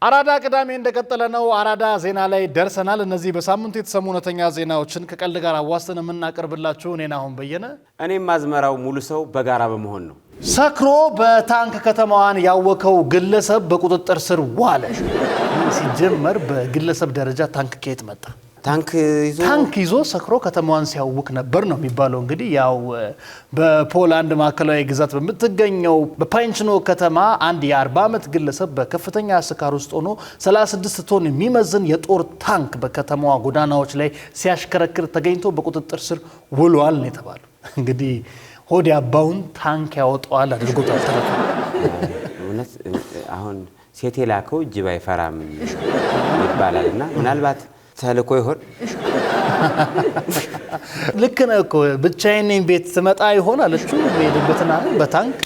አራዳ ቅዳሜ እንደቀጠለ ነው። አራዳ ዜና ላይ ደርሰናል። እነዚህ በሳምንቱ የተሰሙ እውነተኛ ዜናዎችን ከቀልድ ጋር አዋስተን የምናቀርብላችሁ እኔና አሁን በየነ እኔም ማዝመራው ሙሉ ሰው በጋራ በመሆን ነው። ሰክሮ በታንክ ከተማዋን ያወከው ግለሰብ በቁጥጥር ስር ዋለ። ሲጀመር በግለሰብ ደረጃ ታንክ ከየት መጣ? ታንክ ይዞ ሰክሮ ከተማዋን ሲያውክ ነበር ነው የሚባለው። እንግዲህ ያው በፖላንድ ማዕከላዊ ግዛት በምትገኘው በፓይንችኖ ከተማ አንድ የ40 ዓመት ግለሰብ በከፍተኛ ስካር ውስጥ ሆኖ 36 ቶን የሚመዝን የጦር ታንክ በከተማዋ ጎዳናዎች ላይ ሲያሽከረክር ተገኝቶ በቁጥጥር ስር ውሏል ነው የተባለው። እንግዲህ ሆድ ያባውን ታንክ ያወጣዋል አድርጎታል ተረፈ። እውነት አሁን ሴት የላከው ጅብ አይፈራም ይባላልና ምናልባት ተልኮ ይሆን? ልክ ነው እኮ ብቻዬን ቤት ትመጣ ይሆን አለችው። በሄደበትና በታንክ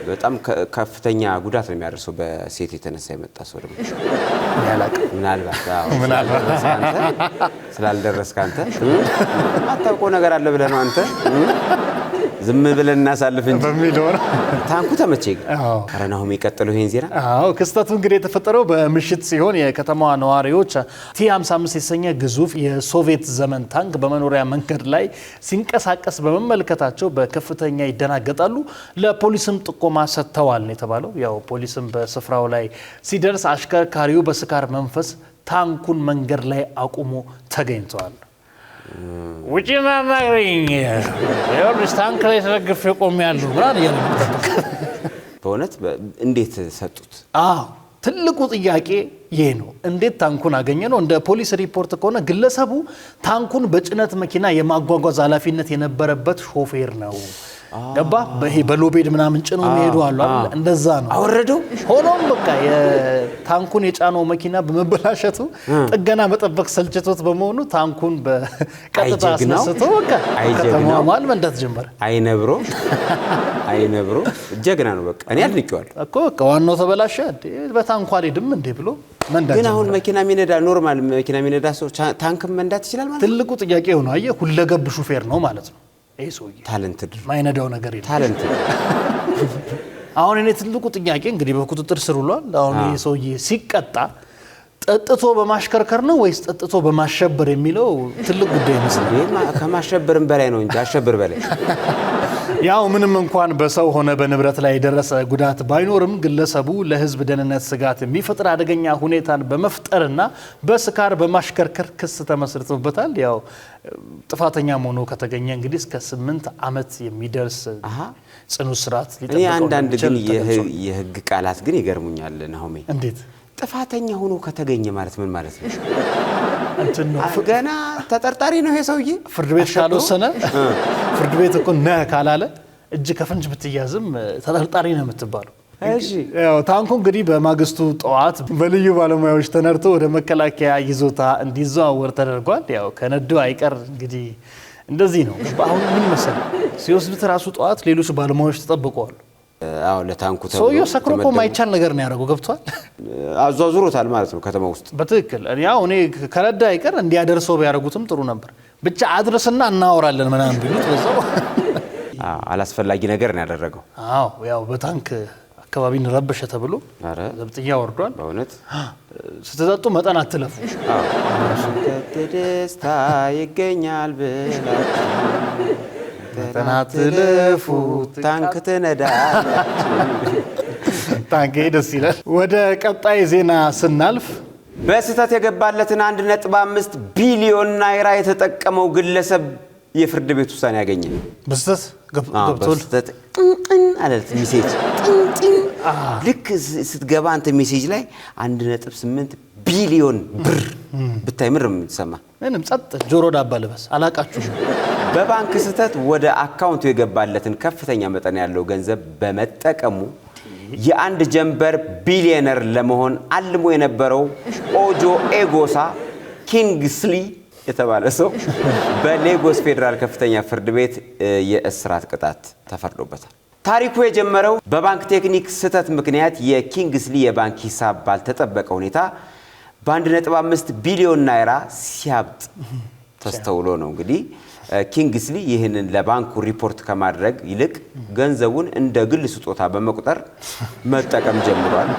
በጣም ከፍተኛ ጉዳት ነው የሚያደርሰው በሴት የተነሳ የመጣ ሰው ደግሞ ያላቀ ምናልባት ስላልደረስክ አንተ ማታውቀው ነገር አለ ብለህ ነው አንተ ዝም ብለን እናሳልፍ እንጂ በሚለው ታንኩ ተመቸኝ። አረናው የሚቀጥለው ይሄን ዜና ክስተቱ እንግዲህ የተፈጠረው በምሽት ሲሆን የከተማዋ ነዋሪዎች ቲ55 የተሰኘ ግዙፍ የሶቪየት ዘመን ታንክ በመኖሪያ መንገድ ላይ ሲንቀሳቀስ በመመልከታቸው በከፍተኛ ይደናገጣሉ። ለፖሊስም ጥቆማ ሰጥተዋል ነው የተባለው። ያው ፖሊስም በስፍራው ላይ ሲደርስ አሽከርካሪው በስካር መንፈስ ታንኩን መንገድ ላይ አቁሞ ተገኝተዋል። ውጪ ማማሪኝ የወርስ ታንክ ላይ ተደግፌ ቆሜያለሁ ብራን ያለበት በእውነት እንዴት ሰጡት? ትልቁ ጥያቄ ይሄ ነው። እንዴት ታንኩን አገኘ ነው? እንደ ፖሊስ ሪፖርት ከሆነ ግለሰቡ ታንኩን በጭነት መኪና የማጓጓዝ ኃላፊነት የነበረበት ሾፌር ነው። ገባ በሎቤድ ምናምን ጭኖ የሚሄዱ አሉ አይደል? እንደዛ ነው አወረደው። ሆኖም በቃ የታንኩን የጫነው መኪና በመበላሸቱ ጥገና መጠበቅ ሰልችቶት በመሆኑ ታንኩን በቀጥታ አስነስቶ በቃ ከተማዋ ማል መንዳት ጀመረ። አይነብሮ ጀግና ነው። በቃ እኔ አድንቄዋለሁ እኮ በቃ ዋናው ተበላሸ በታንኩ አልሄድም እንዴ ብሎ መንዳት። ግን አሁን መኪና የሚነዳ ኖርማል መኪና የሚነዳ ሰው ታንክ መንዳት ይችላል ማለት? ትልቁ ጥያቄ ሆኖ አየህ ሁለገብ ሹፌር ነው ማለት ነው። ይሄ ሰውዬ ታለንትድ ማይነዳው ነገር የለም። ታለንትድ አሁን እኔ ትልቁ ጥያቄ እንግዲህ በቁጥጥር ስር ውሏል። አሁን ይሄ ሰውዬ ሲቀጣ ጠጥቶ በማሽከርከር ነው ወይስ ጠጥቶ በማሸበር የሚለው ትልቅ ጉዳይ ይመስላል። ከማሸበርም በላይ ነው እንጂ አሸበር በላይ ያው ምንም እንኳን በሰው ሆነ በንብረት ላይ የደረሰ ጉዳት ባይኖርም ግለሰቡ ለሕዝብ ደህንነት ስጋት የሚፈጥር አደገኛ ሁኔታን በመፍጠርና በስካር በማሽከርከር ክስ ተመስርቶበታል። ያው ጥፋተኛ ሆኖ ከተገኘ እንግዲህ እስከ 8 ዓመት የሚደርስ ጽኑ እስራት ሊጠብቀው ይችላል። አንዳንድ ግን የህግ ቃላት ግን ይገርሙኛል ናሆሜ። እንዴት ጥፋተኛ ሆኖ ከተገኘ ማለት ምን ማለት ነው? ገና ተጠርጣሪ ነው ይሄ ሰውዬ። ፍርድ ቤት ካልወሰነ ፍርድ ቤት እኮ ነህ ካላለ እጅ ከፍንጅ ብትያዝም ተጠርጣሪ ነው የምትባለው። ያው ታንኩ እንግዲህ በማግስቱ ጠዋት በልዩ ባለሙያዎች ተነርቶ ወደ መከላከያ ይዞታ እንዲዘዋወር ተደርጓል። ያው ከነዱ አይቀር እንግዲህ እንደዚህ ነው። አሁን ምን መሰለህ ሲወስዱት ራሱ ጠዋት ሌሎች ባለሙያዎች ተጠብቀዋል። ለታንኩ ሰውዬው ሰክሮ እኮ ማይቻል ነገር ነው ያደረገው። ገብቷል። አዟዙሮታል ማለት ነው ከተማ ውስጥ በትክክል። ያው እኔ ከረዳ አይቀር እንዲያደርሰው ቢያደርጉትም ጥሩ ነበር። ብቻ አድርስና እናወራለን ምናምን ቢሉት በዛው አላስፈላጊ ነገር ነው ያደረገው። ያው በታንክ አካባቢን ረበሸ ተብሎ ዘብጥያ ወርዷል። በእውነት ስትጠጡ መጠን አትለፉ። ደስታ ይገኛል ብላችሁ መጠን አትለፉ። ታንክ ትነዳላችሁ። ታንክ ደስ ይላል። ወደ ቀጣይ ዜና ስናልፍ በስህተት የገባለትን 1.5 ቢሊዮን ናይራ የተጠቀመው ግለሰብ የፍርድ ቤት ውሳኔ ያገኘ። በስህተት ገብቶል አለለት ሜሴጅ ልክ ስትገባ አንተ ሜሴጅ ላይ 1.8 ቢሊዮን ብር ብታይ ምንም ተሰማ ምንም ጸጥ ጆሮ ዳባ ልበስ አላቃችሁ። በባንክ ስህተት ወደ አካውንቱ የገባለትን ከፍተኛ መጠን ያለው ገንዘብ በመጠቀሙ የአንድ ጀንበር ቢሊዮነር ለመሆን አልሞ የነበረው ኦጆ ኤጎሳ ኪንግስሊ የተባለ ሰው በሌጎስ ፌደራል ከፍተኛ ፍርድ ቤት የእስራት ቅጣት ተፈርዶበታል። ታሪኩ የጀመረው በባንክ ቴክኒክ ስህተት ምክንያት የኪንግስሊ የባንክ ሂሳብ ባልተጠበቀ ሁኔታ በ1.5 ቢሊዮን ናይራ ሲያብጥ ተስተውሎ ነው። እንግዲህ ኪንግስሊ ይህንን ለባንኩ ሪፖርት ከማድረግ ይልቅ ገንዘቡን እንደ ግል ስጦታ በመቁጠር መጠቀም ጀምሯል።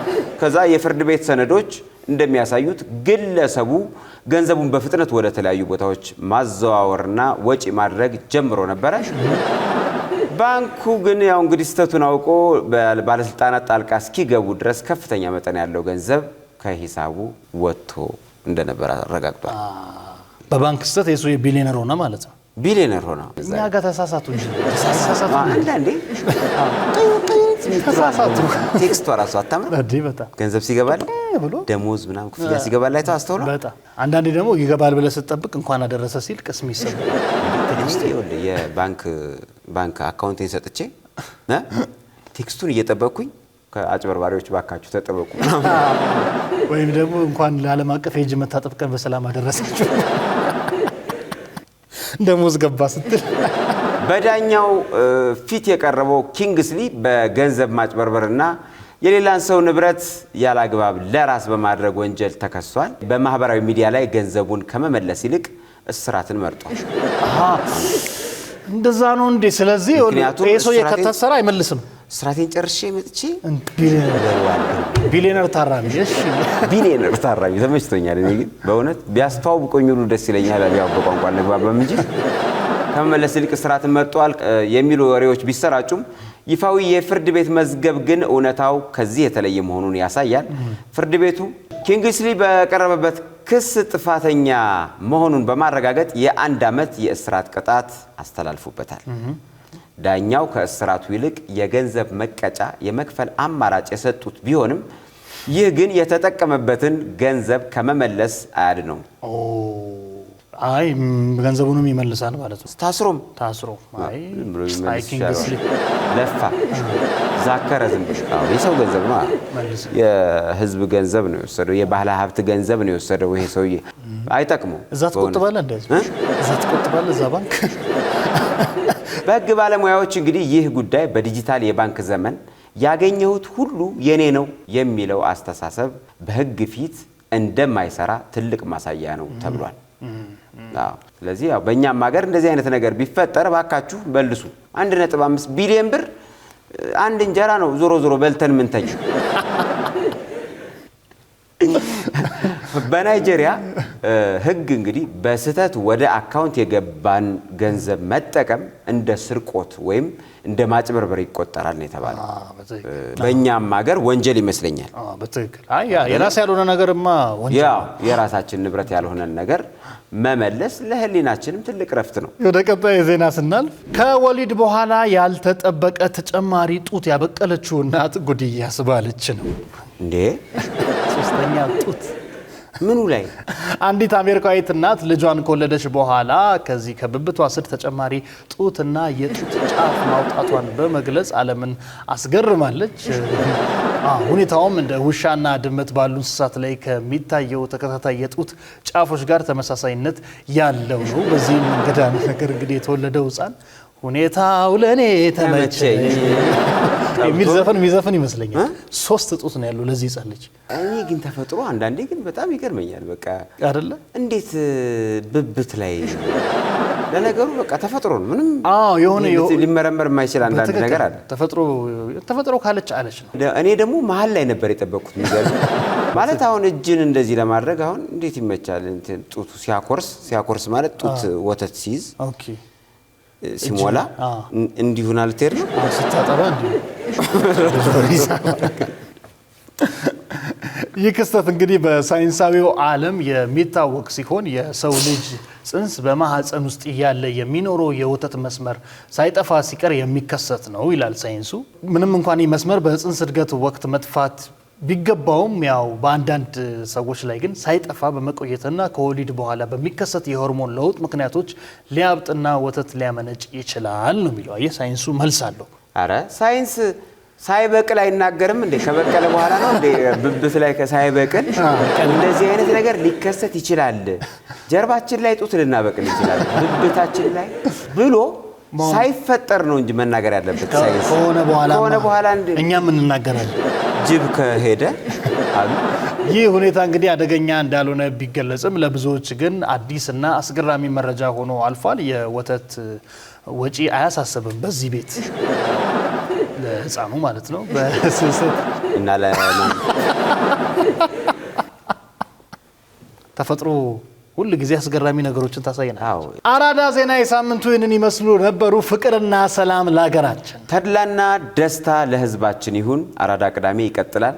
ከዛ የፍርድ ቤት ሰነዶች እንደሚያሳዩት ግለሰቡ ገንዘቡን በፍጥነት ወደ ተለያዩ ቦታዎች ማዘዋወርና ወጪ ማድረግ ጀምሮ ነበር። ባንኩ ግን ያው እንግዲህ ስተቱን አውቆ ባለስልጣናት ጣልቃ እስኪገቡ ድረስ ከፍተኛ መጠን ያለው ገንዘብ ከሂሳቡ ወጥቶ እንደነበር አረጋግጧል። በባንክ ስተት የሱ የቢሊየነር ሆነ ማለት ነው። ቢሊየነር ሆነ። እኛ ጋር ተሳሳቱ እንጂ ተሳሳቱ አንዳንዴ ተሳሳቱ። ቴክስቱ ራሱ አታምር አዲ በጣም ገንዘብ ሲገባል ብሎ ደሞዝ ምናምን ክፍያ ሲገባል ላይ ታስተውሎ በጣም አንዳንዴ ደግሞ ይገባል ብለህ ስትጠብቅ እንኳን አደረሰ ሲል ቅስም ይሰማል። የባንክ አካውንቴን ሰጥቼ ቴክስቱን እየጠበቅኩኝ ከአጭበርባሪዎች ባካችሁ ተጠበቁ ወይም ደግሞ እንኳን ለዓለም አቀፍ የእጅ መታጠብ ቀን በሰላም አደረሳችሁ ደሞዝ ገባ ስትል በዳኛው ፊት የቀረበው ኪንግስሊ በገንዘብ ማጭበርበርና የሌላን ሰው ንብረት ያላግባብ ለራስ በማድረግ ወንጀል ተከሷል። በማህበራዊ ሚዲያ ላይ ገንዘቡን ከመመለስ ይልቅ እስራትን መርጧል። እንደዛ ነው እንዴ? ስለዚህ ኤሶ የከታሰራ አይመልስም። እስራቴን ጨርሼ መጥቼ ቢሊየነር ታራሚ እሺ ቢሊየነር ታራሚ ተመችቶኛል። እኔ ግን በእውነት ቢያስተዋውቁኝ ሁሉ ደስ ይለኛል። ያው በቋንቋ እንግባባም እንጂ ከመመለስ ይልቅ እስራትን መርጧል የሚሉ ወሬዎች ቢሰራጩም ይፋዊ የፍርድ ቤት መዝገብ ግን እውነታው ከዚህ የተለየ መሆኑን ያሳያል። ፍርድ ቤቱ ኪንግስሊ በቀረበበት ክስ ጥፋተኛ መሆኑን በማረጋገጥ የ1 ዓመት የእስራት ቅጣት አስተላልፎበታል። ዳኛው ከእስራቱ ይልቅ የገንዘብ መቀጫ የመክፈል አማራጭ የሰጡት ቢሆንም ይህ ግን የተጠቀመበትን ገንዘብ ከመመለስ አያድነውም። አይ ገንዘቡንም ይመልሳል ማለት ነው። ታስሮ አይ ኪንግስሊ ለፋ ዛከረ ዝም ብሎ የሰው ገንዘብ ነው፣ የህዝብ ገንዘብ ነው የወሰደው፣ የባህላ ሀብት ገንዘብ ነው የወሰደው። ይሄ ሰውዬ አይጠቅመው። እዛ ትቆጥባለህ እዛ ትቆጥባለህ እዛ ባንክ። በህግ ባለሙያዎች እንግዲህ ይህ ጉዳይ በዲጂታል የባንክ ዘመን ያገኘሁት ሁሉ የኔ ነው የሚለው አስተሳሰብ በህግ ፊት እንደማይሰራ ትልቅ ማሳያ ነው ተብሏል። ስለዚህ ያው በእኛም ሀገር እንደዚህ አይነት ነገር ቢፈጠር ባካችሁ መልሱ። 1.5 ቢሊዮን ብር አንድ እንጀራ ነው ዞሮ ዞሮ በልተን ምንተኛ። በናይጄሪያ ህግ እንግዲህ በስህተት ወደ አካውንት የገባን ገንዘብ መጠቀም እንደ ስርቆት ወይም እንደ ማጭበርበር ይቆጠራል ነው የተባለው። በእኛም ሀገር ወንጀል ይመስለኛል። በትክክል አይ የራስ ያልሆነ ነገርማ ወንጀል ነው። የራሳችን ንብረት ያልሆነ ነገር መመለስ ለህሊናችንም ትልቅ ረፍት ነው። ወደ ቀጣይ ዜና ስናልፍ ከወሊድ በኋላ ያልተጠበቀ ተጨማሪ ጡት ያበቀለችው እናት ጉድ እያስባለች ነው እንዴ! ሶስተኛ ጡት ምኑ ላይ? አንዲት አሜሪካዊት እናት ልጇን ከወለደች በኋላ ከዚህ ከብብቷ ስር ተጨማሪ ጡትና የጡት ጫፍ ማውጣቷን በመግለጽ ዓለምን አስገርማለች። ሁኔታውም እንደ ውሻና ድመት ባሉ እንስሳት ላይ ከሚታየው ተከታታይ የጡት ጫፎች ጋር ተመሳሳይነት ያለው ነው። በዚህም እንግዳ ነገር እንግዲህ የተወለደው ሕፃን ሁኔታው ለኔ ተመቸኝ የሚዘፈን ይመስለኛል። 3 ጡት ነው ያለው ለዚህ ሕፃን ልጅ። እኔ ግን ተፈጥሮ አንዳንዴ ግን በጣም ይገርመኛል። በቃ አይደለ እንዴት ብብት ላይ ለነገሩ በቃ ተፈጥሮ ነው። ምንም የሆነ ሊመረመር የማይችል አንዳንድ ነገር አለ። ተፈጥሮ ካለች አለች ነው። እኔ ደግሞ መሀል ላይ ነበር የጠበቅኩት። ማለት አሁን እጅን እንደዚህ ለማድረግ አሁን እንዴት ይመቻል? ጡቱ ሲያኮርስ ማለት ጡት ወተት ሲይዝ ኦኬ ሲሞላ እንዲሁን አልቴር ነው ስታጠባ እንዲሁ። ይህ ክስተት እንግዲህ በሳይንሳዊው ዓለም የሚታወቅ ሲሆን የሰው ልጅ ጽንስ በማህፀን ውስጥ እያለ የሚኖረው የወተት መስመር ሳይጠፋ ሲቀር የሚከሰት ነው ይላል ሳይንሱ። ምንም እንኳን ይህ መስመር በጽንስ እድገት ወቅት መጥፋት ቢገባውም ያው በአንዳንድ ሰዎች ላይ ግን ሳይጠፋ በመቆየትና ከወሊድ በኋላ በሚከሰት የሆርሞን ለውጥ ምክንያቶች ሊያብጥና ወተት ሊያመነጭ ይችላል ነው የሚለው። አየህ ሳይንሱ መልስ አለው። አረ ሳይንስ ሳይበቅል አይናገርም እንዴ? ከበቀለ በኋላ ነው እንዴ? ብብት ላይ ሳይበቅል እንደዚህ አይነት ነገር ሊከሰት ይችላል። ጀርባችን ላይ ጡት ልናበቅል ይችላል ብብታችን ላይ ብሎ ሳይፈጠር ነው እንጂ መናገር ያለበት ሳይንስ። ከሆነ በኋላ እኛም እንናገራለን። ጅብ ከሄደ አሉ። ይህ ሁኔታ እንግዲህ አደገኛ እንዳልሆነ ቢገለጽም ለብዙዎች ግን አዲስና አስገራሚ መረጃ ሆኖ አልፏል። የወተት ወጪ አያሳስብም በዚህ ቤት። ለህፃኑ ማለት ነው በስስት እና ለማን ተፈጥሮ ሁሉ ጊዜ አስገራሚ ነገሮችን ታሳየናለች። አራዳ ዜና የሳምንቱ ይህንን ይመስሉ ነበሩ። ፍቅርና ሰላም ለሀገራችን፣ ተድላና ደስታ ለህዝባችን ይሁን። አራዳ ቅዳሜ ይቀጥላል።